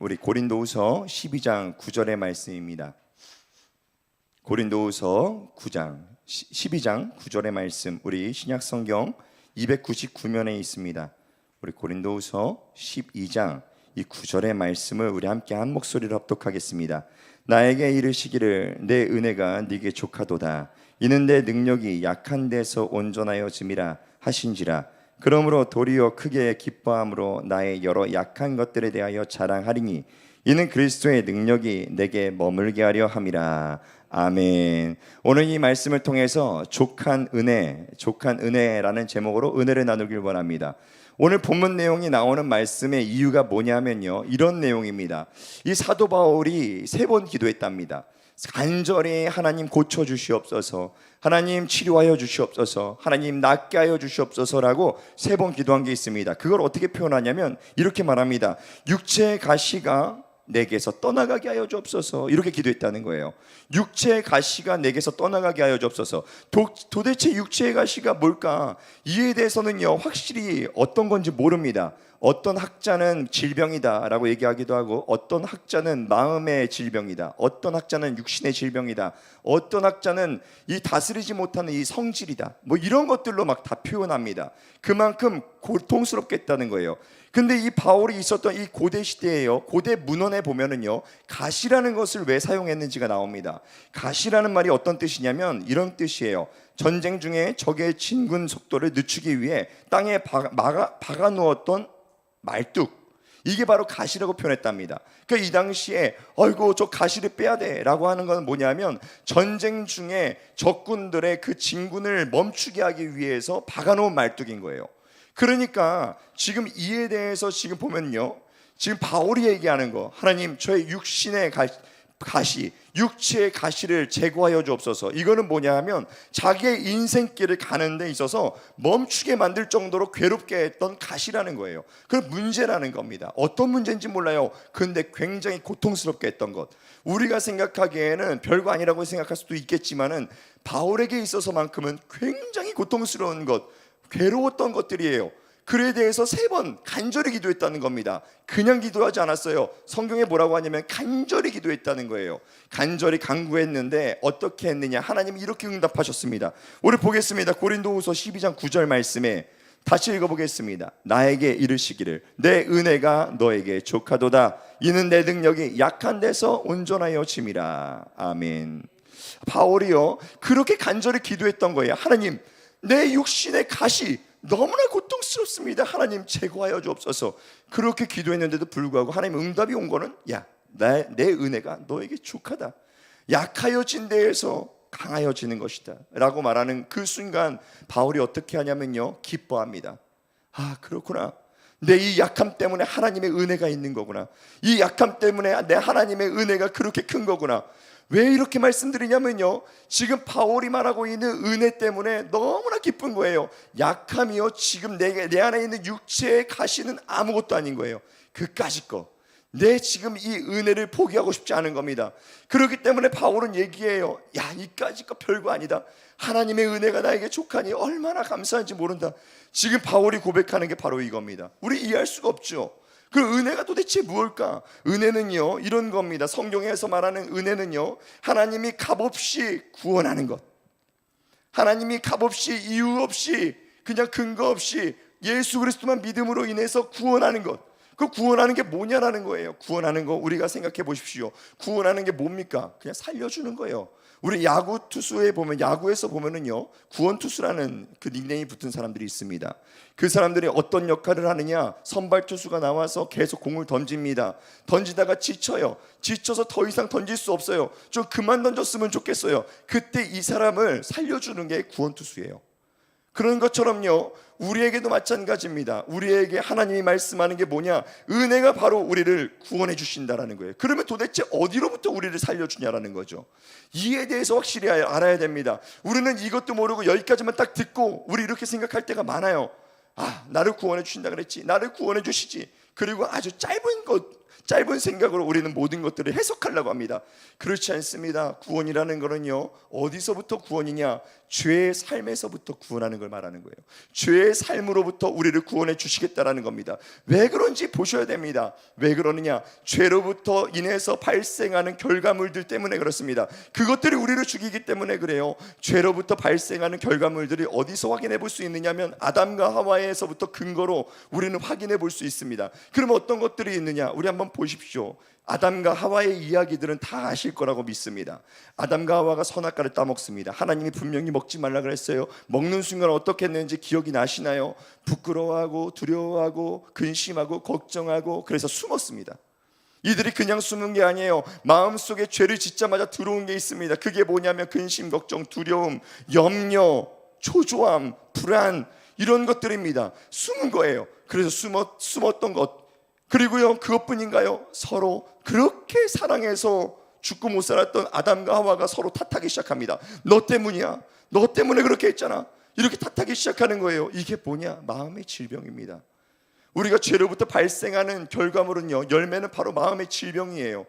우리 고린도후서 12장 9절의 말씀입니다. 고린도후서 12장 9절의 말씀, 우리 신약성경 299면에 있습니다. 우리 고린도후서 12장 이 9절의 말씀을 우리 함께 한 목소리로 합독하겠습니다. 나에게 이르시기를 내 은혜가 네게 족하도다. 이는 내 능력이 약한 데서 온전하여짐이라 하신지라. 그러므로 도리어 크게 기뻐함으로 나의 여러 약한 것들에 대하여 자랑하리니 이는 그리스도의 능력이 내게 머물게 하려 함이라. 아멘. 오늘 이 말씀을 통해서 족한 은혜라는 제목으로 은혜를 나누길 원합니다. 오늘 본문 내용이 나오는 말씀의 이유가 뭐냐면요, 이런 내용입니다. 이 사도 바울이 3번 기도했답니다. 간절히 하나님 고쳐주시옵소서, 하나님 치료하여 주시옵소서, 하나님 낫게 하여 주시옵소서라고 3번 기도한 게 있습니다. 그걸 어떻게 표현하냐면 이렇게 말합니다. 육체의 가시가 내게서 떠나가게 하여 주옵소서, 이렇게 기도했다는 거예요. 육체의 가시가 내게서 떠나가게 하여 주옵소서. 도대체 육체의 가시가 뭘까? 이에 대해서는요 확실히 어떤 건지 모릅니다. 어떤 학자는 질병이다 라고 얘기하기도 하고, 어떤 학자는 마음의 질병이다, 어떤 학자는 육신의 질병이다, 어떤 학자는 이 다스리지 못하는 이 성질이다, 뭐 이런 것들로 막 다 표현합니다. 그만큼 고통스럽겠다는 거예요. 근데 이 바울이 있었던 이 고대 시대에요, 고대 문헌에 보면은요 가시라는 것을 왜 사용했는지가 나옵니다. 가시라는 말이 어떤 뜻이냐면 이런 뜻이에요. 전쟁 중에 적의 진군 속도를 늦추기 위해 땅에 박아 놓았던 말뚝, 이게 바로 가시라고 표현했답니다. 그러니까 이 당시에 어이구 저 가시를 빼야 돼 라고 하는 건 뭐냐면 전쟁 중에 적군들의 그 진군을 멈추게 하기 위해서 박아놓은 말뚝인 거예요. 그러니까 지금 이에 대해서 지금 보면요, 지금 바울이 얘기하는 거, 하나님 저의 육신의 가시, 육체의 가시를 제거하여 주옵소서. 이거는 뭐냐 하면 자기의 인생길을 가는 데 있어서 멈추게 만들 정도로 괴롭게 했던 가시라는 거예요. 그 문제라는 겁니다. 어떤 문제인지 몰라요. 근데 굉장히 고통스럽게 했던 것, 우리가 생각하기에는 별거 아니라고 생각할 수도 있겠지만은 바울에게 있어서만큼은 굉장히 고통스러운 것, 괴로웠던 것들이에요. 그에 대해서 3번 간절히 기도했다는 겁니다. 그냥 기도하지 않았어요. 성경에 뭐라고 하냐면 간절히 기도했다는 거예요. 간절히 간구했는데 어떻게 했느냐, 하나님이 이렇게 응답하셨습니다. 우리 보겠습니다. 고린도후서 12장 9절 말씀에 다시 읽어보겠습니다. 나에게 이르시기를 내 은혜가 너에게 족하도다. 이는 내 능력이 약한 데서 온전하여 짐이라. 아멘. 바울이요 그렇게 간절히 기도했던 거예요. 하나님, 내 육신의 가시 너무나 고통스럽습니다. 하나님 제거하여 주옵소서. 그렇게 기도했는데도 불구하고 하나님 응답이 온 거는 내 은혜가 너에게 족하다. 약하여진 데에서 강하여지는 것이다 라고 말하는 그 순간 바울이 어떻게 하냐면요 기뻐합니다. 아 그렇구나, 내 이 약함 때문에 하나님의 은혜가 있는 거구나. 이 약함 때문에 내 하나님의 은혜가 그렇게 큰 거구나. 왜 이렇게 말씀드리냐면요, 지금 바울이 말하고 있는 은혜 때문에 너무나 기쁜 거예요. 약함이요 지금 내 안에 있는 육체의 가시는 아무것도 아닌 거예요. 그까짓 거, 내 지금 이 은혜를 포기하고 싶지 않은 겁니다. 그렇기 때문에 바울은 얘기해요. 이까짓 거 별거 아니다. 하나님의 은혜가 나에게 족하니 얼마나 감사한지 모른다. 지금 바울이 고백하는 게 바로 이겁니다. 우리 이해할 수가 없죠. 그 은혜가 도대체 무엇일까? 은혜는요 이런 겁니다. 성경에서 말하는 은혜는요 하나님이 값없이 구원하는 것, 하나님이 값없이 이유 없이 그냥 근거 없이 예수 그리스도만 믿음으로 인해서 구원하는 것. 그 구원하는 게 뭐냐라는 거예요. 구원하는 거 우리가 생각해 보십시오. 구원하는 게 뭡니까? 그냥 살려주는 거예요. 우리 야구 투수에 보면, 야구에서 보면은요 구원 투수라는 그 닉네임이 붙은 사람들이 있습니다. 그 사람들이 어떤 역할을 하느냐, 선발 투수가 나와서 계속 공을 던집니다. 던지다가 지쳐서 더 이상 던질 수 없어요. 좀 그만 던졌으면 좋겠어요. 그때 이 사람을 살려주는 게 구원 투수예요. 그런 것처럼요 우리에게도 마찬가지입니다. 우리에게 하나님이 말씀하는 게 뭐냐, 은혜가 바로 우리를 구원해 주신다라는 거예요. 그러면 도대체 어디로부터 우리를 살려주냐라는 거죠. 이에 대해서 확실히 알아야 됩니다. 우리는 이것도 모르고 여기까지만 딱 듣고 우리 이렇게 생각할 때가 많아요. 나를 구원해 주신다 그랬지, 나를 구원해 주시지. 그리고 아주 짧은 것, 짧은 생각으로 우리는 모든 것들을 해석하려고 합니다. 그렇지 않습니다. 구원이라는 거는요, 어디서부터 구원이냐? 죄의 삶에서부터 구원하는 걸 말하는 거예요. 죄의 삶으로부터 우리를 구원해 주시겠다라는 겁니다. 왜 그런지 보셔야 됩니다. 왜 그러느냐? 죄로부터 인해서 발생하는 결과물들 때문에 그렇습니다. 그것들이 우리를 죽이기 때문에 그래요. 죄로부터 발생하는 결과물들이 어디서 확인해 볼 수 있느냐면 아담과 하와에서부터 근거로 우리는 확인해 볼 수 있습니다. 그럼 어떤 것들이 있느냐? 우리 한번 보십시오. 아담과 하와의 이야기들은 다 아실 거라고 믿습니다. 아담과 하와가 선악과를 따먹습니다. 하나님이 분명히 먹지 말라 그랬어요. 먹는 순간 어떻게 했는지 기억이 나시나요? 부끄러워하고 두려워하고 근심하고 걱정하고 그래서 숨었습니다. 이들이 그냥 숨은 게 아니에요. 마음속에 죄를 짓자마자 들어온 게 있습니다. 그게 뭐냐면 근심, 걱정, 두려움, 염려, 초조함, 불안, 이런 것들입니다. 숨은 거예요. 그래서 숨었던 것, 그리고요, 그것뿐인가요? 서로 그렇게 사랑해서 죽고 못 살았던 아담과 하와가 서로 탓하기 시작합니다. 너 때문이야, 너 때문에 그렇게 했잖아, 이렇게 탓하기 시작하는 거예요. 이게 뭐냐? 마음의 질병입니다. 우리가 죄로부터 발생하는 결과물은요, 열매는 바로 마음의 질병이에요.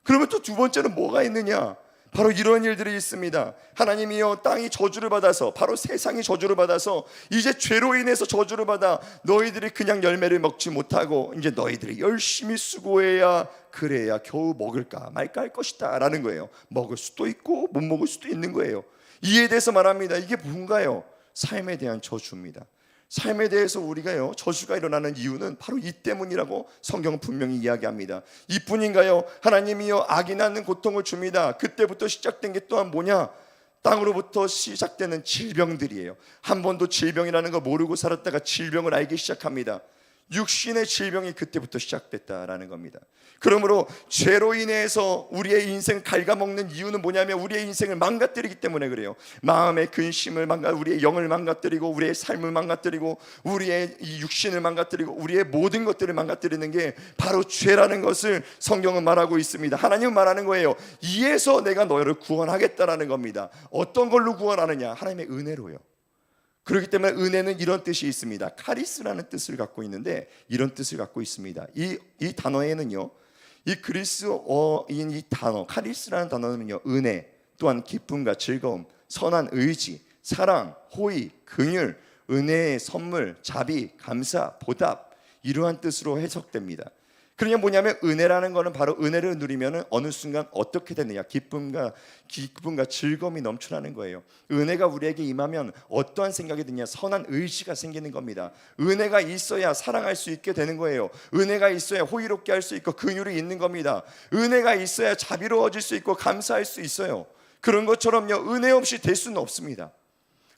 그러면 또 두 번째는 뭐가 있느냐? 바로 이런 일들이 있습니다. 하나님이여, 땅이 저주를 받아서, 바로 세상이 저주를 받아서 이제 죄로 인해서 저주를 받아 너희들이 그냥 열매를 먹지 못하고 이제 너희들이 열심히 수고해야, 그래야 겨우 먹을까 말까 할 것이다 라는 거예요. 먹을 수도 있고 못 먹을 수도 있는 거예요. 이에 대해서 말합니다. 이게 뭔가요? 삶에 대한 저주입니다. 삶에 대해서 우리가요, 저주가 일어나는 이유는 바로 이 때문이라고 성경은 분명히 이야기합니다. 이뿐인가요? 하나님이여, 악이 낳는 고통을 줍니다. 그때부터 시작된 게 또한 뭐냐? 땅으로부터 시작되는 질병들이에요. 한 번도 질병이라는 거 모르고 살았다가 질병을 알기 시작합니다. 육신의 질병이 그때부터 시작됐다라는 겁니다. 그러므로 죄로 인해서 우리의 인생을 갉아먹는 이유는 뭐냐면 우리의 인생을 망가뜨리기 때문에 그래요. 마음의 근심을 우리의 영을 망가뜨리고 우리의 삶을 망가뜨리고 우리의 이 육신을 망가뜨리고 우리의 모든 것들을 망가뜨리는 게 바로 죄라는 것을 성경은 말하고 있습니다. 하나님은 말하는 거예요. 이에서 내가 너희를 구원하겠다라는 겁니다. 어떤 걸로 구원하느냐? 하나님의 은혜로요. 그렇기 때문에 은혜는 이런 뜻이 있습니다. 카리스라는 뜻을 갖고 있는데 이런 뜻을 갖고 있습니다. 이 단어에는요, 이 그리스어인 이 단어 카리스라는 단어는요, 은혜, 또한 기쁨과 즐거움, 선한 의지, 사랑, 호의, 긍휼, 은혜의 선물, 자비, 감사, 보답, 이러한 뜻으로 해석됩니다. 그러냐 뭐냐면 은혜라는 거는 바로 은혜를 누리면 어느 순간 어떻게 되느냐? 기쁨과 즐거움이 넘쳐나는 거예요. 은혜가 우리에게 임하면 어떠한 생각이 드냐? 선한 의지가 생기는 겁니다. 은혜가 있어야 사랑할 수 있게 되는 거예요. 은혜가 있어야 호의롭게 할 수 있고 긍휼이 있는 겁니다. 은혜가 있어야 자비로워질 수 있고 감사할 수 있어요. 그런 것처럼요, 은혜 없이 될 수는 없습니다.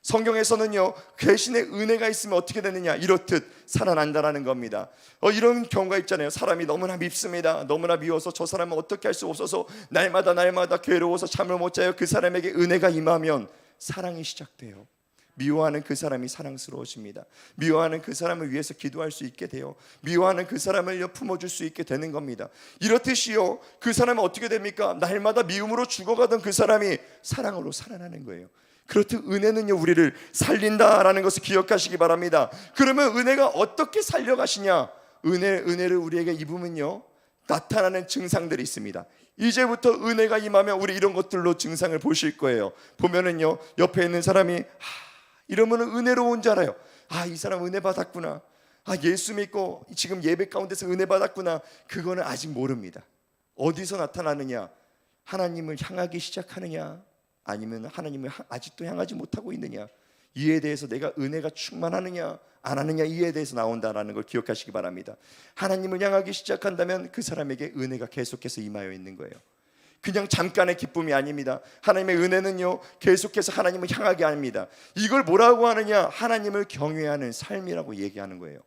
성경에서는요, 대신에 은혜가 있으면 어떻게 되느냐? 이렇듯 살아난다라는 겁니다. 이런 경우가 있잖아요. 사람이 너무나 밉습니다. 너무나 미워서 저 사람은 어떻게 할 수 없어서 날마다 괴로워서 잠을 못 자요. 그 사람에게 은혜가 임하면 사랑이 시작돼요. 미워하는 그 사람이 사랑스러워집니다. 미워하는 그 사람을 위해서 기도할 수 있게 돼요. 미워하는 그 사람을 품어줄 수 있게 되는 겁니다. 이렇듯이요, 그 사람은 어떻게 됩니까? 날마다 미움으로 죽어가던 그 사람이 사랑으로 살아나는 거예요. 그렇듯 은혜는요, 우리를 살린다라는 것을 기억하시기 바랍니다. 그러면 은혜가 어떻게 살려가시냐? 은혜를 우리에게 입으면요, 나타나는 증상들이 있습니다. 이제부터 은혜가 임하면 우리 이런 것들로 증상을 보실 거예요. 보면은요, 옆에 있는 사람이 이러면 은혜로운 줄 알아요. 이 사람 은혜 받았구나. 예수 믿고 지금 예배 가운데서 은혜 받았구나. 그거는 아직 모릅니다. 어디서 나타나느냐? 하나님을 향하기 시작하느냐? 아니면 하나님을 아직도 향하지 못하고 있느냐? 이에 대해서 내가 은혜가 충만하느냐 안 하느냐, 이에 대해서 나온다라는 걸 기억하시기 바랍니다. 하나님을 향하기 시작한다면 그 사람에게 은혜가 계속해서 임하여 있는 거예요. 그냥 잠깐의 기쁨이 아닙니다. 하나님의 은혜는요, 계속해서 하나님을 향하게 합니다. 이걸 뭐라고 하느냐? 하나님을 경외하는 삶이라고 얘기하는 거예요.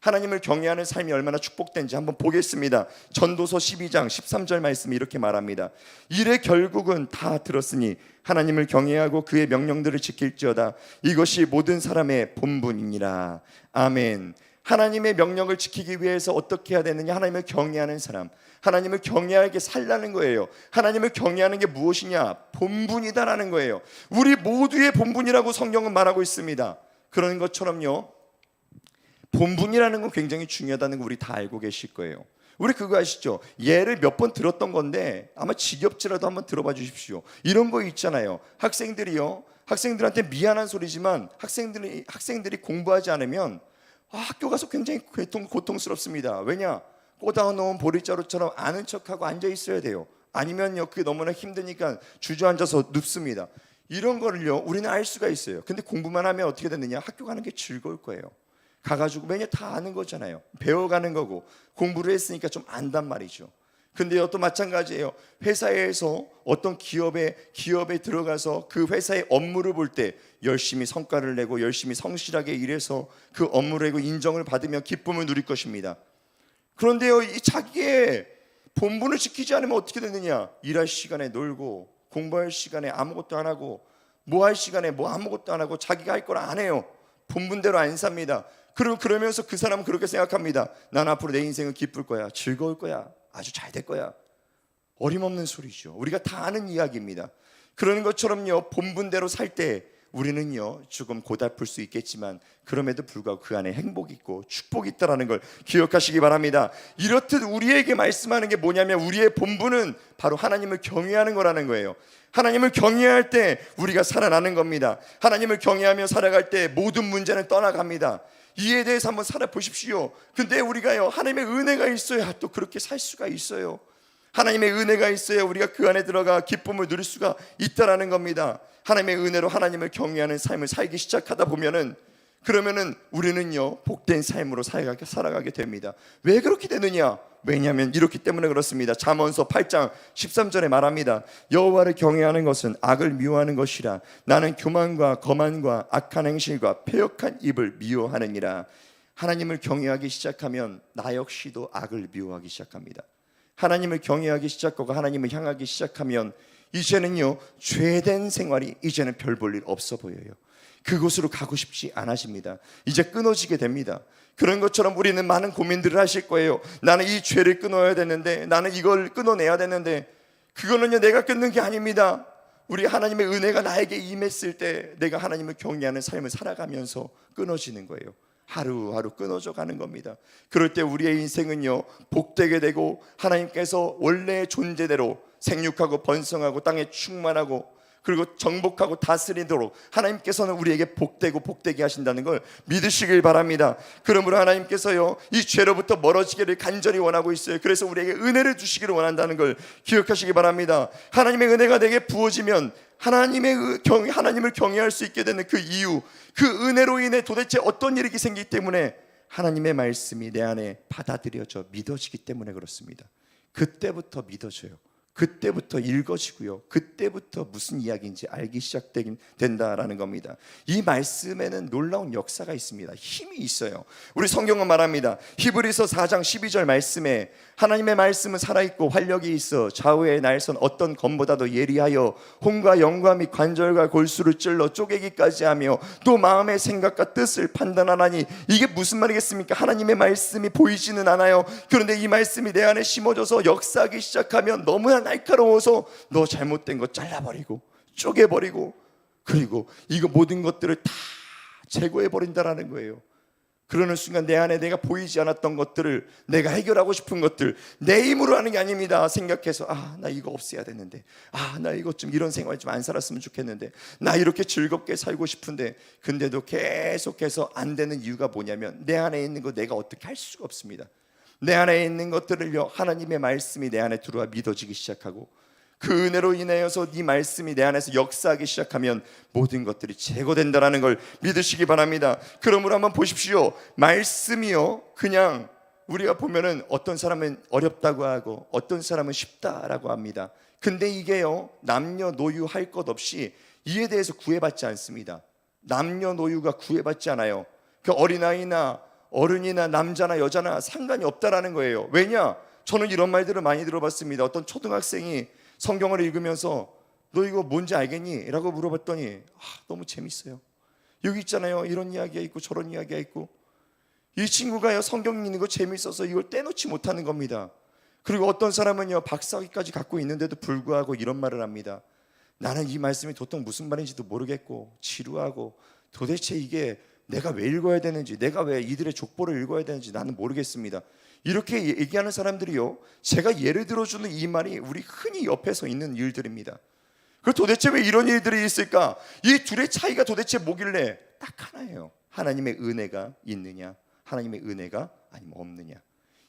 하나님을 경외하는 삶이 얼마나 축복된지 한번 보겠습니다. 전도서 12장 13절 말씀이 이렇게 말합니다. 일의 결국은 다 들었으니 하나님을 경외하고 그의 명령들을 지킬지어다. 이것이 모든 사람의 본분이니라. 아멘. 하나님의 명령을 지키기 위해서 어떻게 해야 되느냐? 하나님을 경외하는 사람, 하나님을 경외하게 살라는 거예요. 하나님을 경외하는 게 무엇이냐? 본분이다라는 거예요. 우리 모두의 본분이라고 성경은 말하고 있습니다. 그런 것처럼요, 본분이라는 건 굉장히 중요하다는 거 우리 다 알고 계실 거예요. 우리 그거 아시죠? 예를 몇 번 들었던 건데 아마 지겹지라도 한번 들어봐 주십시오. 이런 거 있잖아요. 학생들한테 미안한 소리지만 학생들이 공부하지 않으면 학교 가서 굉장히 고통스럽습니다. 왜냐? 꼬다가 놓은 보리자루처럼 아는 척하고 앉아 있어야 돼요. 아니면요, 그게 너무나 힘드니까 주저앉아서 눕습니다. 이런 거를요, 우리는 알 수가 있어요. 근데 공부만 하면 어떻게 되느냐? 학교 가는 게 즐거울 거예요. 가가지고 매년 다 아는 거잖아요. 배워가는 거고 공부를 했으니까 좀 안단 말이죠. 근데요, 또 마찬가지예요. 회사에서 어떤 기업에 들어가서 그 회사의 업무를 볼 때 열심히 성과를 내고 열심히 성실하게 일해서 그 업무를 하고 인정을 받으며 기쁨을 누릴 것입니다. 그런데요, 이 자기의 본분을 지키지 않으면 어떻게 되느냐? 일할 시간에 놀고 공부할 시간에 아무것도 안 하고 뭐 할 시간에 뭐 아무것도 안 하고 자기가 할 걸 안 해요. 본분대로 안 삽니다. 그리고 그러면서 그 사람은 그렇게 생각합니다. 난 앞으로 내 인생은 기쁠 거야, 즐거울 거야, 아주 잘 될 거야. 어림없는 소리죠. 우리가 다 아는 이야기입니다. 그러는 것처럼요, 본분대로 살 때 우리는요 조금 고달플 수 있겠지만 그럼에도 불구하고 그 안에 행복이 있고 축복이 있다는 걸 기억하시기 바랍니다. 이렇듯 우리에게 말씀하는 게 뭐냐면 우리의 본분은 바로 하나님을 경외하는 거라는 거예요. 하나님을 경외할 때 우리가 살아나는 겁니다. 하나님을 경외하며 살아갈 때 모든 문제는 떠나갑니다. 이에 대해서 한번 살아보십시오. 근데 우리가요, 하나님의 은혜가 있어야 또 그렇게 살 수가 있어요. 하나님의 은혜가 있어야 우리가 그 안에 들어가 기쁨을 누릴 수가 있다라는 겁니다. 하나님의 은혜로 하나님을 경외하는 삶을 살기 시작하다 보면은 그러면은 우리는요 복된 삶으로 살아가게 됩니다. 왜 그렇게 되느냐? 왜냐하면 이렇기 때문에 그렇습니다. 잠언서 8장 13절에 말합니다. 여호와를 경외하는 것은 악을 미워하는 것이라. 나는 교만과 거만과 악한 행실과 패역한 입을 미워하느니라. 하나님을 경외하기 시작하면 나 역시도 악을 미워하기 시작합니다. 하나님을 경외하기 시작하고 하나님을 향하기 시작하면 이제는요 죄된 생활이 이제는 별 볼 일 없어 보여요. 그곳으로 가고 싶지 않아집니다. 이제 끊어지게 됩니다. 그런 것처럼 우리는 많은 고민들을 하실 거예요. 나는 이 죄를 끊어야 되는데, 나는 이걸 끊어내야 되는데, 그거는요 내가 끊는 게 아닙니다. 우리 하나님의 은혜가 나에게 임했을 때 내가 하나님을 경외하는 삶을 살아가면서 끊어지는 거예요. 하루하루 끊어져 가는 겁니다. 그럴 때 우리의 인생은요 복되게 되고 하나님께서 원래의 존재대로 생육하고 번성하고 땅에 충만하고 그리고 정복하고 다스리도록 하나님께서는 우리에게 복되게 하신다는 걸 믿으시길 바랍니다. 그러므로 하나님께서요 이 죄로부터 멀어지기를 간절히 원하고 있어요. 그래서 우리에게 은혜를 주시기를 원한다는 걸 기억하시기 바랍니다. 하나님의 은혜가 내게 부어지면 하나님을 경외할 수 있게 되는 그 이유, 그 은혜로 인해 도대체 어떤 일이 생기기 때문에 하나님의 말씀이 내 안에 받아들여져 믿어지기 때문에 그렇습니다. 그때부터 믿어져요. 그때부터 읽어지고요. 그때부터 무슨 이야기인지 알기 시작된다라는 겁니다. 이 말씀에는 놀라운 역사가 있습니다. 힘이 있어요. 우리 성경은 말합니다. 히브리서 4장 12절 말씀에 하나님의 말씀은 살아있고 활력이 있어 좌우의 날선 어떤 검보다도 예리하여 혼과 영과 및 관절과 골수를 찔러 쪼개기까지 하며 또 마음의 생각과 뜻을 판단하나니. 이게 무슨 말이겠습니까? 하나님의 말씀이 보이지는 않아요. 그런데 이 말씀이 내 안에 심어져서 역사하기 시작하면 너무나 날카로워서 너 잘못된 거 잘라버리고 쪼개버리고 그리고 이거 모든 것들을 다 제거해버린다라는 거예요. 그러는 순간 내 안에 내가 보이지 않았던 것들을, 내가 해결하고 싶은 것들, 내 힘으로 하는 게 아닙니다. 생각해서 나 이거 없애야 되는데, 나 이거 좀 이런 생활 좀 안 살았으면 좋겠는데, 나 이렇게 즐겁게 살고 싶은데, 근데도 계속해서 안 되는 이유가 뭐냐면 내 안에 있는 거 내가 어떻게 할 수가 없습니다. 내 안에 있는 것들을요 하나님의 말씀이 내 안에 들어와 믿어지기 시작하고 그 은혜로 인하여서 이 말씀이 내 안에서 역사하기 시작하면 모든 것들이 제거된다는 걸 믿으시기 바랍니다. 그러므로 한번 보십시오. 말씀이요 그냥 우리가 보면은 어떤 사람은 어렵다고 하고 어떤 사람은 쉽다라고 합니다. 근데 이게요 남녀노유 할 것 없이 이에 대해서 구애받지 않습니다. 남녀노유가 구애받지 않아요. 그 어린아이나 어른이나 남자나 여자나 상관이 없다라는 거예요. 왜냐? 저는 이런 말들을 많이 들어봤습니다. 어떤 초등학생이 성경을 읽으면서 너 이거 뭔지 알겠니? 라고 물어봤더니 너무 재밌어요. 여기 있잖아요. 이런 이야기가 있고 저런 이야기가 있고. 이 친구가요 성경 읽는 거 재밌어서 이걸 떼놓지 못하는 겁니다. 그리고 어떤 사람은요 박사학위까지 갖고 있는데도 불구하고 이런 말을 합니다. 나는 이 말씀이 도통 무슨 말인지도 모르겠고 지루하고 도대체 이게 내가 왜 읽어야 되는지, 내가 왜 이들의 족보를 읽어야 되는지 나는 모르겠습니다. 이렇게 얘기하는 사람들이요, 제가 예를 들어주는 이 말이 우리 흔히 옆에서 있는 일들입니다. 그 도대체 왜 이런 일들이 있을까? 이 둘의 차이가 도대체 뭐길래? 딱 하나예요. 하나님의 은혜가 있느냐, 하나님의 은혜가 아니면 없느냐.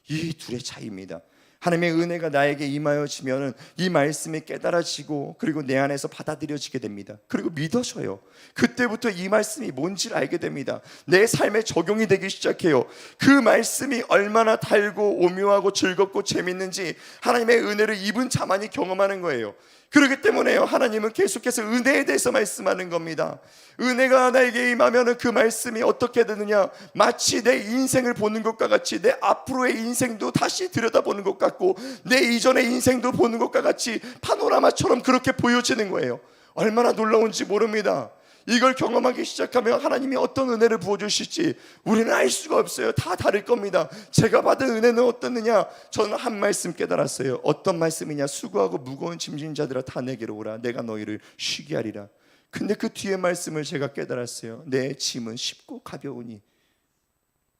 이 둘의 차이입니다. 하나님의 은혜가 나에게 임하여지면 이 말씀이 깨달아지고 그리고 내 안에서 받아들여지게 됩니다. 그리고 믿어져요. 그때부터 이 말씀이 뭔지를 알게 됩니다. 내 삶에 적용이 되기 시작해요. 그 말씀이 얼마나 달고 오묘하고 즐겁고 재밌는지 하나님의 은혜를 입은 자만이 경험하는 거예요. 그렇기 때문에요, 하나님은 계속해서 은혜에 대해서 말씀하는 겁니다. 은혜가 나에게 임하면 그 말씀이 어떻게 되느냐, 마치 내 인생을 보는 것과 같이 내 앞으로의 인생도 다시 들여다보는 것 같고 내 이전의 인생도 보는 것과 같이 파노라마처럼 그렇게 보여지는 거예요. 얼마나 놀라운지 모릅니다. 이걸 경험하기 시작하면 하나님이 어떤 은혜를 부어주실지 우리는 알 수가 없어요. 다 다를 겁니다. 제가 받은 은혜는 어떻느냐? 저는 한 말씀 깨달았어요. 어떤 말씀이냐? 수고하고 무거운 짐진 자들아 다 내게로 오라. 내가 너희를 쉬게 하리라. 근데 그 뒤에 말씀을 제가 깨달았어요. 내 짐은 쉽고 가벼우니,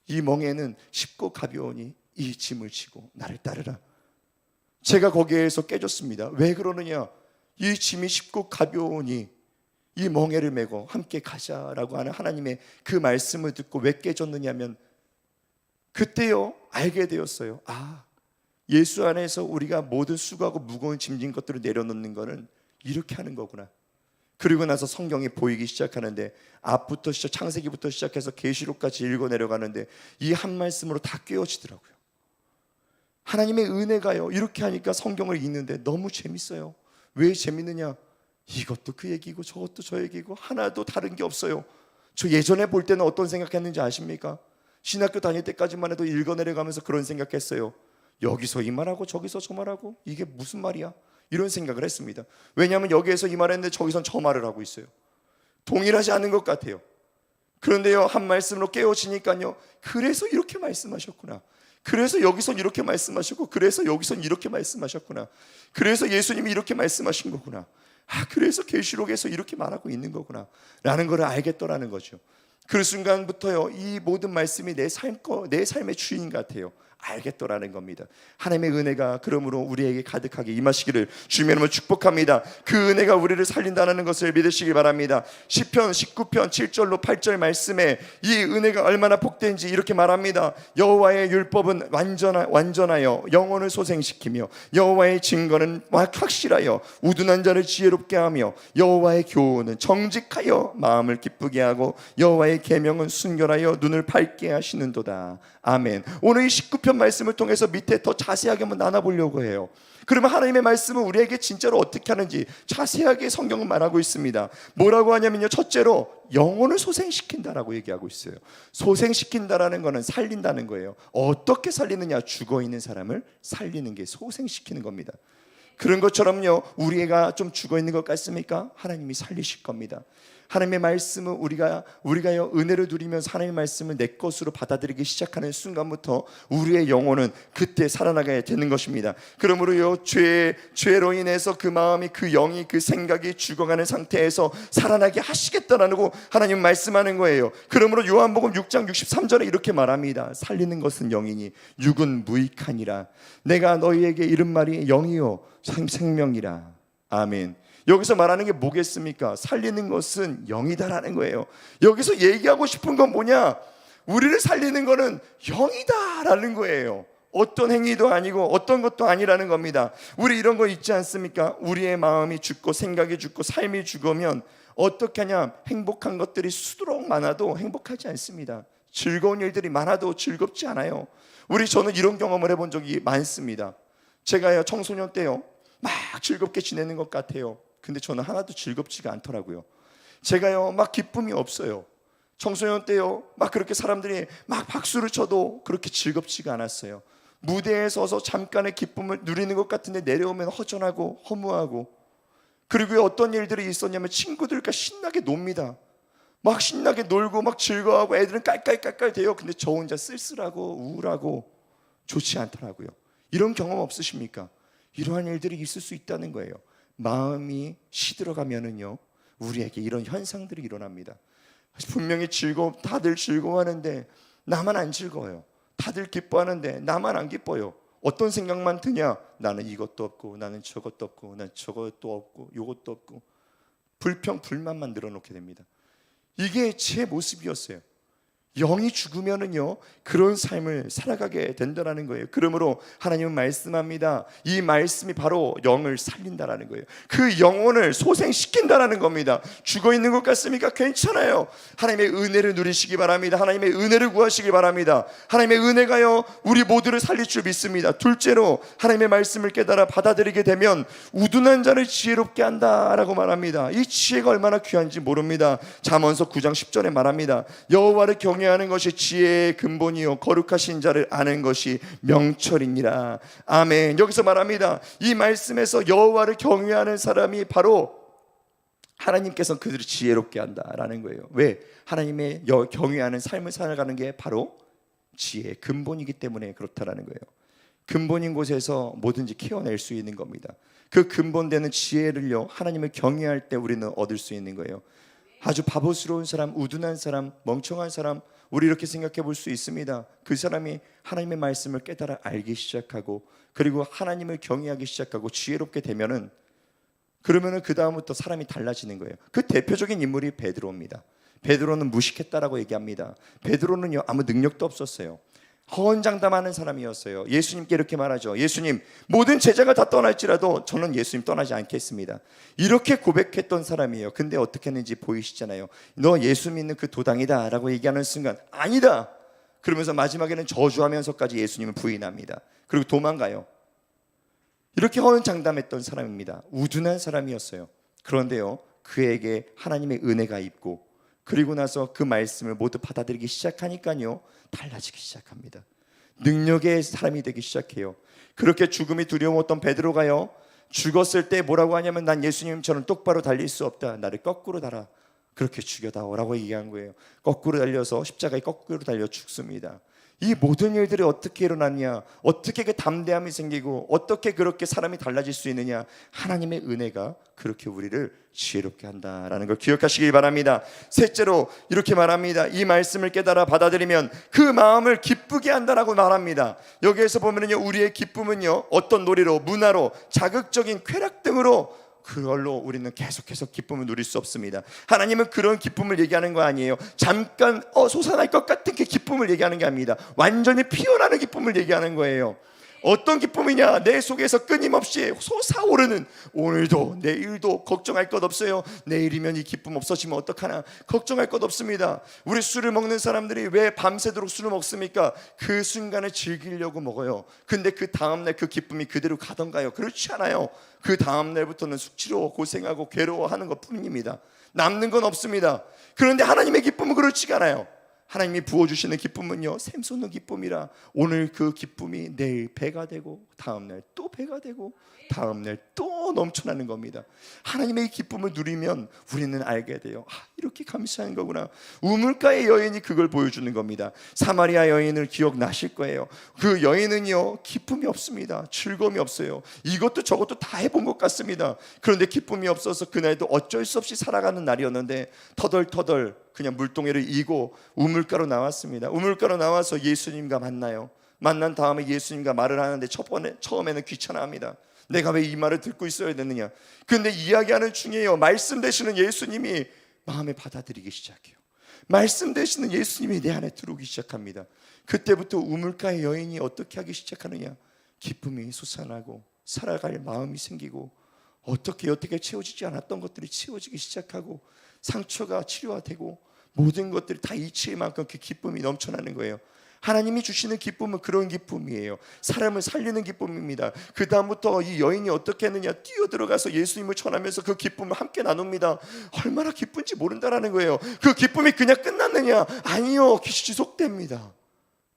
이 멍에는 쉽고 가벼우니 이 짐을 지고 나를 따르라. 제가 거기에서 깨졌습니다. 왜 그러느냐? 이 짐이 쉽고 가벼우니 이 멍에를 메고 함께 가자라고 하는 하나님의 그 말씀을 듣고 왜 깨졌느냐면, 그때요 알게 되었어요. 아, 예수 안에서 우리가 모든 수고하고 무거운 짐진 것들을 내려놓는 거는 이렇게 하는 거구나. 그리고 나서 성경이 보이기 시작하는데, 앞부터 창세기부터 시작해서 계시록까지 읽어 내려가는데 이 한 말씀으로 다 깨어지더라고요. 하나님의 은혜가요, 이렇게 하니까 성경을 읽는데 너무 재밌어요. 왜 재밌느냐? 이것도 그 얘기고 저것도 저 얘기고 하나도 다른 게 없어요. 저 예전에 볼 때는 어떤 생각했는지 아십니까? 신학교 다닐 때까지만 해도 읽어 내려가면서 그런 생각했어요. 여기서 이 말하고 저기서 저 말하고 이게 무슨 말이야? 이런 생각을 했습니다. 왜냐하면 여기에서 이 말을 했는데 저기선 저 말을 하고 있어요. 동일하지 않은 것 같아요. 그런데요, 한 말씀으로 깨어지니까요, 그래서 이렇게 말씀하셨구나. 그래서 여기선 이렇게 말씀하셨고, 그래서 여기선 이렇게 말씀하셨구나. 그래서 예수님이 이렇게 말씀하신 거구나. 아, 그래서 계시록에서 이렇게 말하고 있는 거구나 라는 걸 알겠더라는 거죠. 그 순간부터요, 이 모든 말씀이 내 삶의 주인 같아요. 알겠더라는 겁니다. 하나님의 은혜가 그러므로 우리에게 가득하게 임하시기를 주님의 이름으로 축복합니다. 그 은혜가 우리를 살린다는 것을 믿으시기 바랍니다. 시편 19편 7절로 8절 말씀에 이 은혜가 얼마나 복된지 이렇게 말합니다. 여호와의 율법은 완전하여 영혼을 소생시키며 여호와의 증거는 확실하여 우둔한 자를 지혜롭게 하며 여호와의 교훈은 정직하여 마음을 기쁘게 하고 여호와의 계명은 순결하여 눈을 밝게 하시는도다. 아멘. 오늘 이 19편 말씀을 통해서 밑에 더 자세하게 한번 나눠보려고 해요. 그러면 하나님의 말씀은 우리에게 진짜로 어떻게 하는지 자세하게 성경은 말하고 있습니다. 뭐라고 하냐면요, 첫째로 영혼을 소생시킨다라고 얘기하고 있어요. 소생시킨다라는 거는 살린다는 거예요. 어떻게 살리느냐? 죽어있는 사람을 살리는 게 소생시키는 겁니다. 그런 것처럼요, 우리가 좀 죽어있는 것 같습니까? 하나님이 살리실 겁니다. 하나님의 말씀은 우리가요 은혜를 누리면서 하나님의 말씀을 내 것으로 받아들이기 시작하는 순간부터 우리의 영혼은 그때 살아나게 되는 것입니다. 그러므로요, 죄로 인해서 그 마음이, 그 영이, 그 생각이 죽어가는 상태에서 살아나게 하시겠다라고 하나님 말씀하는 거예요. 그러므로 요한복음 6장 63절에 이렇게 말합니다. 살리는 것은 영이니 육은 무익하니라. 내가 너희에게 이른 말이 영이요 생명이라. 아멘. 여기서 말하는 게 뭐겠습니까? 살리는 것은 영이다라는 거예요. 여기서 얘기하고 싶은 건 뭐냐? 우리를 살리는 거는 영이다라는 거예요. 어떤 행위도 아니고 어떤 것도 아니라는 겁니다. 우리 이런 거 있지 않습니까? 우리의 마음이 죽고 생각이 죽고 삶이 죽으면 어떻게 하냐? 행복한 것들이 수두룩 많아도 행복하지 않습니다. 즐거운 일들이 많아도 즐겁지 않아요. 저는 이런 경험을 해본 적이 많습니다. 제가요, 청소년 때요, 막 즐겁게 지내는 것 같아요. 근데 저는 하나도 즐겁지가 않더라고요. 제가요, 막 기쁨이 없어요. 청소년 때요, 막 그렇게 사람들이 막 박수를 쳐도 그렇게 즐겁지가 않았어요. 무대에 서서 잠깐의 기쁨을 누리는 것 같은데 내려오면 허전하고 허무하고, 그리고 어떤 일들이 있었냐면 친구들과 신나게 놉니다. 막 신나게 놀고 막 즐거워하고 애들은 깔깔깔깔 대요. 근데 저 혼자 쓸쓸하고 우울하고 좋지 않더라고요. 이런 경험 없으십니까? 이러한 일들이 있을 수 있다는 거예요. 마음이 시들어가면은요, 우리에게 이런 현상들이 일어납니다. 분명히 다들 즐거워하는데 나만 안 즐거워요. 다들 기뻐하는데 나만 안 기뻐요. 어떤 생각만 드냐? 나는 이것도 없고, 나는 저것도 없고, 나는 저것도 없고, 이것도 없고, 불평 불만만 늘어놓게 됩니다. 이게 제 모습이었어요. 영이 죽으면은요, 그런 삶을 살아가게 된다라는 거예요. 그러므로 하나님은 말씀합니다. 이 말씀이 바로 영을 살린다라는 거예요. 그 영혼을 소생시킨다라는 겁니다. 죽어 있는 것 같습니까? 괜찮아요. 하나님의 은혜를 누리시기 바랍니다. 하나님의 은혜를 구하시기 바랍니다. 하나님의 은혜가요, 우리 모두를 살릴 줄 믿습니다. 둘째로, 하나님의 말씀을 깨달아 받아들이게 되면 우둔한 자를 지혜롭게 한다라고 말합니다. 이 지혜가 얼마나 귀한지 모릅니다. 잠언서 9장 10절에 말합니다. 여호와를 경외하는 것이 지혜의 근본이요 거룩하신 자를 아는 것이 명철이니라. 아멘. 여기서 말합니다. 이 말씀에서 여호와를 경외하는 사람이 바로 하나님께서 그들을 지혜롭게 한다라는 거예요. 왜? 하나님의 경외하는 삶을 살아가는 게 바로 지혜의 근본이기 때문에 그렇다라는 거예요. 근본인 곳에서 뭐든지 키워낼 수 있는 겁니다. 그 근본되는 지혜를요, 하나님을 경외할 때 우리는 얻을 수 있는 거예요. 아주 바보스러운 사람, 우둔한 사람, 멍청한 사람, 우리 이렇게 생각해 볼 수 있습니다. 그 사람이 하나님의 말씀을 깨달아 알기 시작하고, 그리고 하나님을 경외하기 시작하고 지혜롭게 되면은, 그러면은 그 다음부터 사람이 달라지는 거예요. 그 대표적인 인물이 베드로입니다. 베드로는 무식했다라고 얘기합니다. 베드로는요, 아무 능력도 없었어요. 허언장담하는 사람이었어요. 예수님께 이렇게 말하죠. 예수님, 모든 제자가 다 떠날지라도 저는 예수님 떠나지 않겠습니다. 이렇게 고백했던 사람이에요. 근데 어떻게 했는지 보이시잖아요. 너 예수 믿는 그 도당이다 라고 얘기하는 순간, 아니다, 그러면서 마지막에는 저주하면서까지 예수님을 부인합니다. 그리고 도망가요. 이렇게 허언장담했던 사람입니다. 우둔한 사람이었어요. 그런데요, 그에게 하나님의 은혜가 있고, 그리고 나서 그 말씀을 모두 받아들이기 시작하니까요, 달라지기 시작합니다. 능력의 사람이 되기 시작해요. 그렇게 죽음이 두려웠던 베드로가요, 죽었을 때 뭐라고 하냐면, 난 예수님처럼 똑바로 달릴 수 없다, 나를 거꾸로 달아, 그렇게 죽여다오라고 얘기한 거예요. 거꾸로 달려서 십자가에 거꾸로 달려 죽습니다. 이 모든 일들이 어떻게 일어났냐, 어떻게 그 담대함이 생기고, 어떻게 그렇게 사람이 달라질 수 있느냐, 하나님의 은혜가 그렇게 우리를 지혜롭게 한다라는 걸 기억하시기 바랍니다. 셋째로 이렇게 말합니다. 이 말씀을 깨달아 받아들이면 그 마음을 기쁘게 한다라고 말합니다. 여기에서 보면은요, 우리의 기쁨은요, 어떤 놀이로, 문화로, 자극적인 쾌락 등으로, 그걸로 우리는 계속해서 기쁨을 누릴 수 없습니다. 하나님은 그런 기쁨을 얘기하는 거 아니에요. 잠깐 솟아날 것 같은 그 기쁨을 얘기하는 게 아닙니다. 완전히 피어나는 기쁨을 얘기하는 거예요. 어떤 기쁨이냐? 내 속에서 끊임없이 솟아오르는, 오늘도 내일도 걱정할 것 없어요. 내일이면 이 기쁨 없어지면 어떡하나 걱정할 것 없습니다. 우리 술을 먹는 사람들이 왜 밤새도록 술을 먹습니까? 그 순간을 즐기려고 먹어요. 근데 그 다음날 그 기쁨이 그대로 가던가요? 그렇지 않아요. 그 다음날부터는 숙취로 고생하고 괴로워하는 것 뿐입니다. 남는 건 없습니다. 그런데 하나님의 기쁨은 그렇지가 않아요. 하나님이 부어주시는 기쁨은요, 샘솟는 기쁨이라, 오늘 그 기쁨이 내일 배가 되고, 다음날 또 배가 되고, 다음날 또 넘쳐나는 겁니다. 하나님의 기쁨을 누리면 우리는 알게 돼요. 이렇게 감사한 거구나. 우물가의 여인이 그걸 보여주는 겁니다. 사마리아 여인을 기억나실 거예요. 그 여인은요, 기쁨이 없습니다. 즐거움이 없어요. 이것도 저것도 다 해본 것 같습니다. 그런데 기쁨이 없어서 그날도 어쩔 수 없이 살아가는 날이었는데, 터덜터덜 그냥 물동이를 이고 우물가로 나왔습니다. 우물가로 나와서 예수님과 만나요. 만난 다음에 예수님과 말을 하는데 처음에는 귀찮아합니다. 내가 왜 이 말을 듣고 있어야 되느냐. 그런데 이야기하는 중에요, 말씀 되시는 예수님이 마음에 받아들이기 시작해요. 말씀 되시는 예수님이 내 안에 들어오기 시작합니다. 그때부터 우물가의 여인이 어떻게 하기 시작하느냐, 기쁨이 솟아나고 살아갈 마음이 생기고, 어떻게 채워지지 않았던 것들이 채워지기 시작하고, 상처가 치료가 되고, 모든 것들이 다 이치일 만큼 그 기쁨이 넘쳐나는 거예요. 하나님이 주시는 기쁨은 그런 기쁨이에요. 사람을 살리는 기쁨입니다. 그 다음부터 이 여인이 어떻게 했느냐, 뛰어들어가서 예수님을 전하면서 그 기쁨을 함께 나눕니다. 얼마나 기쁜지 모른다라는 거예요. 그 기쁨이 그냥 끝났느냐? 아니요, 지속됩니다.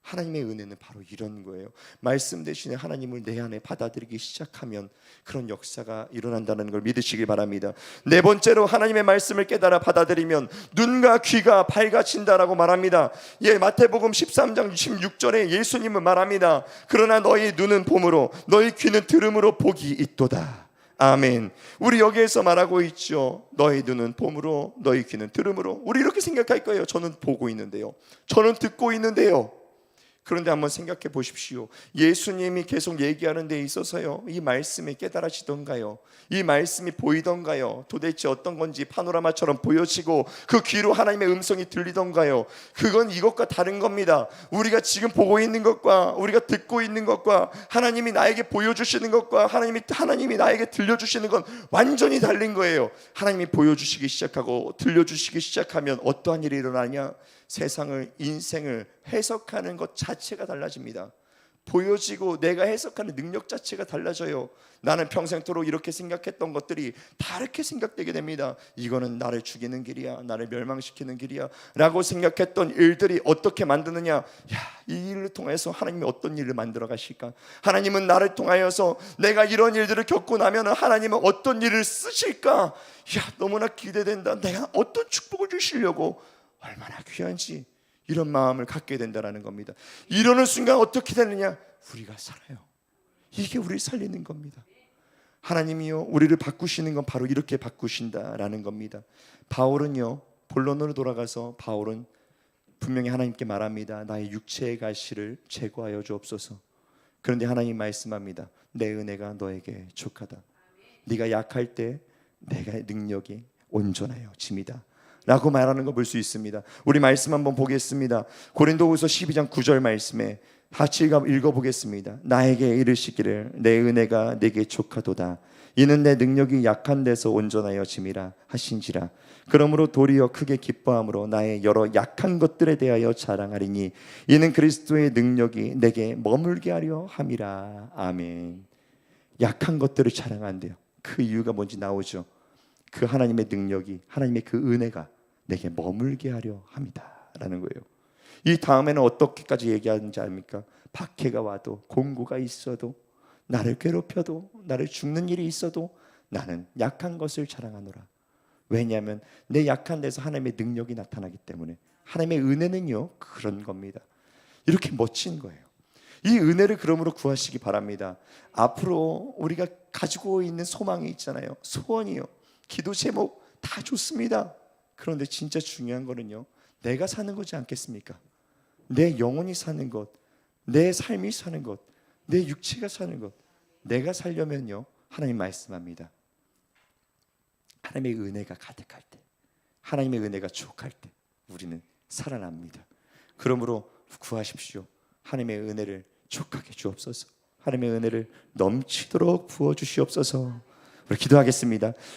하나님의 은혜는 바로 이런 거예요. 말씀 대신에 하나님을 내 안에 받아들이기 시작하면 그런 역사가 일어난다는 걸 믿으시길 바랍니다. 네 번째로, 하나님의 말씀을 깨달아 받아들이면 눈과 귀가 밝아진다라고 말합니다. 마태복음 13장 16절에 예수님은 말합니다. 그러나 너희 눈은 봄으로 너희 귀는 들음으로 복이 있도다. 아멘. 우리 여기에서 말하고 있죠. 너희 눈은 봄으로 너희 귀는 들음으로. 우리 이렇게 생각할 거예요. 저는 보고 있는데요, 저는 듣고 있는데요. 그런데 한번 생각해 보십시오. 예수님이 계속 얘기하는 데 있어서요, 이 말씀이 깨달아지던가요? 이 말씀이 보이던가요? 도대체 어떤 건지 파노라마처럼 보여지고 그 귀로 하나님의 음성이 들리던가요? 그건 이것과 다른 겁니다. 우리가 지금 보고 있는 것과 우리가 듣고 있는 것과 하나님이 나에게 보여주시는 것과 하나님이 나에게 들려주시는 건 완전히 다른 거예요. 하나님이 보여주시기 시작하고 들려주시기 시작하면 어떠한 일이 일어나냐? 세상을, 인생을 해석하는 것 자체가 달라집니다. 보여지고 내가 해석하는 능력 자체가 달라져요. 나는 평생토록 이렇게 생각했던 것들이 다르게 생각되게 됩니다. 이거는 나를 죽이는 길이야, 나를 멸망시키는 길이야 라고 생각했던 일들이 어떻게 만드느냐? 야, 이 일을 통해서 하나님이 어떤 일을 만들어 가실까? 하나님은 나를 통하여서 내가 이런 일들을 겪고 나면 하나님은 어떤 일을 쓰실까? 야, 너무나 기대된다. 내가 어떤 축복을 주시려고, 얼마나 귀한지 이런 마음을 갖게 된다는 겁니다. 이러는 순간 어떻게 되느냐? 우리가 살아요. 이게 우리를 살리는 겁니다. 하나님이요, 우리를 바꾸시는 건 바로 이렇게 바꾸신다라는 겁니다. 바울은요, 본론으로 돌아가서 바울은 분명히 하나님께 말합니다. 나의 육체의 가시를 제거하여 주옵소서. 그런데 하나님 말씀합니다. 내 은혜가 너에게 족하다. 네가 약할 때 내가 능력이 온전하여 짐이다 라고 말하는 거 볼 수 있습니다. 우리 말씀 한번 보겠습니다. 고린도후서 12장 9절 말씀에 같이 읽어보겠습니다. 나에게 이르시기를 내 은혜가 내게 족하도다. 이는 내 능력이 약한 데서 온전하여 짐이라 하신지라. 그러므로 도리어 크게 기뻐함으로 나의 여러 약한 것들에 대하여 자랑하리니 이는 그리스도의 능력이 내게 머물게 하려 함이라. 아멘. 약한 것들을 자랑한대요. 그 이유가 뭔지 나오죠. 그 하나님의 능력이, 하나님의 그 은혜가 내게 머물게 하려 합니다 라는 거예요. 이 다음에는 어떻게까지 얘기하는지 압니까? 박해가 와도, 공고가 있어도, 나를 괴롭혀도, 나를 죽는 일이 있어도 나는 약한 것을 자랑하노라. 왜냐하면 내 약한 데서 하나님의 능력이 나타나기 때문에. 하나님의 은혜는요, 그런 겁니다. 이렇게 멋진 거예요. 이 은혜를 그러므로 구하시기 바랍니다. 앞으로 우리가 가지고 있는 소망이 있잖아요. 소원이요, 기도 제목 다 좋습니다. 그런데 진짜 중요한 거는요, 내가 사는 거지 않겠습니까? 내 영혼이 사는 것, 내 삶이 사는 것, 내 육체가 사는 것. 내가 살려면요, 하나님 말씀합니다. 하나님의 은혜가 가득할 때, 하나님의 은혜가 족할 때 우리는 살아납니다. 그러므로 구하십시오. 하나님의 은혜를 족하게 주옵소서. 하나님의 은혜를 넘치도록 부어주시옵소서. 우리 기도하겠습니다.